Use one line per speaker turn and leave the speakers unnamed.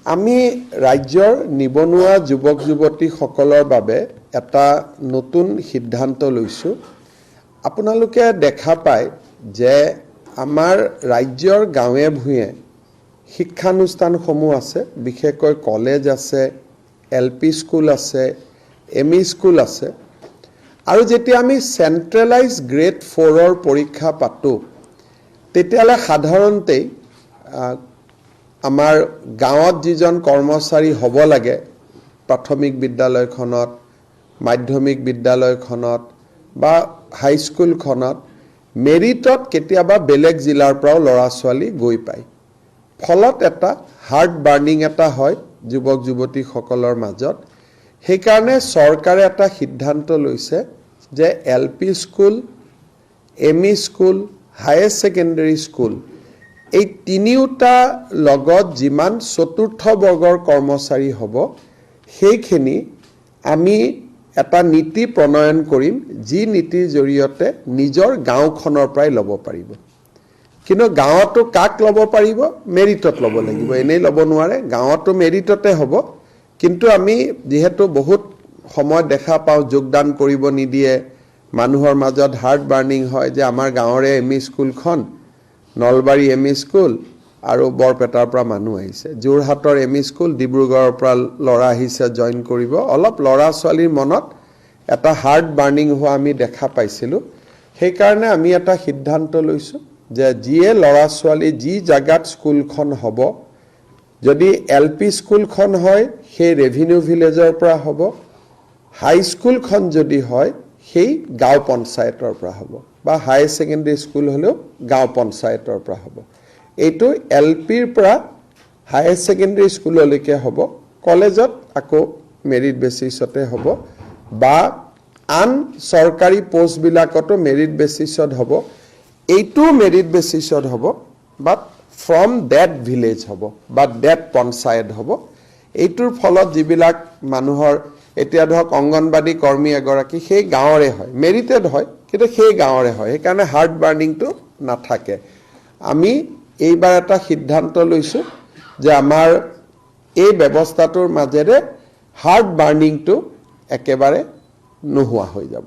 আমি ৰাজ্যৰ নিবনুৱা যুৱক যুৱতীসকলৰ বাবে এটা নতুন সিদ্ধান্ত লৈছোঁ। আপোনালোকে দেখা পায় যে আমাৰ ৰাজ্যৰ গাঁৱে ভূঞে শিক্ষানুষ্ঠানসমূহ আছে, বিশেষকৈ কলেজ আছে, LP স্কুল আছে, ME স্কুল আছে। আৰু যেতিয়া আমি চেন্ট্ৰেলাইজ গ্ৰেড 4ৰ পৰীক্ষা পাতোঁ তেতিয়ালে সাধাৰণতেই আমাৰ গাঁৱত যিজন কৰ্মচাৰী হ'ব লাগে প্ৰাথমিক বিদ্যালয়খনত, মাধ্যমিক বিদ্যালয়খনত বা হাইস্কুলখনত মেৰিটত কেতিয়াবা বেলেগ জিলাৰ পৰাও ল'ৰা ছোৱালী গৈ পায়। ফলত এটা হাৰ্ট বাৰ্নিং এটা হয় যুৱক যুৱতীসকলৰ মাজত। সেইকাৰণে চৰকাৰে এটা সিদ্ধান্ত লৈছে যে LP school, ME school, higher secondary school এই তিনিওটা লগত যিমান চতুৰ্থ বৰ্গৰ কৰ্মচাৰী হ'ব সেইখিনি আমি এটা নীতি প্ৰণয়ন কৰিম, যি নীতিৰ জৰিয়তে নিজৰ গাঁওখনৰ পৰাই ল'ব পাৰিব। কিন্তু গাঁৱতো কাক ল'ব পাৰিব? মেৰিটত ল'ব লাগিব, এনেই ল'ব নোৱাৰে। গাঁৱতো মেৰিটতে হ'ব। কিন্তু আমি যিহেতু বহুত সময় দেখা পাওঁ যোগদান কৰিব নিদিয়ে, মানুহৰ মাজত হাৰ্ট বাৰ্নিং হয় যে আমাৰ গাঁৱৰে ME স্কুলখন, নলবাৰী ME স্কুল আৰু বৰপেটাৰ পৰা মানুহ আহিছে, যোৰহাটৰ ME স্কুল, ডিব্ৰুগড়ৰ পৰা ল'ৰা আহিছে জইন কৰিব। অলপ ল'ৰা ছোৱালীৰ মনত এটা হাৰ্ট বাৰ্নিং হোৱা আমি দেখা পাইছিলোঁ। সেইকাৰণে আমি এটা সিদ্ধান্ত লৈছোঁ যে যিয়ে ল'ৰা ছোৱালী যি জাগাত স্কুলখন হ'ব, যদি LP স্কুলখন হয় সেই ৰেভিনিউ ভিলেজৰ পৰা হ'ব, হাইস্কুলখন যদি হয় সেই গাঁও পঞ্চায়তৰ পৰা হ'ব, বা হায়াৰ ছেকেণ্ডেৰী স্কুল হ'লেও গাঁও পঞ্চায়তৰ পৰা হ'ব। এইটো LPৰ পৰা হায়াৰ ছেকেণ্ডেৰী স্কুললৈকে হ'ব। কলেজত আকৌ মেৰিট বেচিছতে হ'ব, বা আন চৰকাৰী পোষ্টবিলাকতো মেৰিট বেচিছত হ'ব। এইটো মেৰিট বেচিছত হ'ব, বাট ফ্ৰম ডেট ভিলেজ হ'ব বা ডেট পঞ্চায়ত হ'ব। এইটোৰ ফলত যিবিলাক মানুহৰ এতিয়া ধৰক অংগনবাদী কৰ্মী এগৰাকী সেই গাঁৱৰে হয়, মেৰিটেড হয় কিন্তু সেই গাঁৱৰে হয়, সেইকাৰণে হাৰ্ট বাৰ্নিংটো নাথাকে। আমি এইবাৰ এটা সিদ্ধান্ত লৈছোঁ যে আমাৰ এই ব্যৱস্থাটোৰ মাজেৰে হাৰ্ট বাৰ্নিংটো একেবাৰে নোহোৱা হৈ যাব।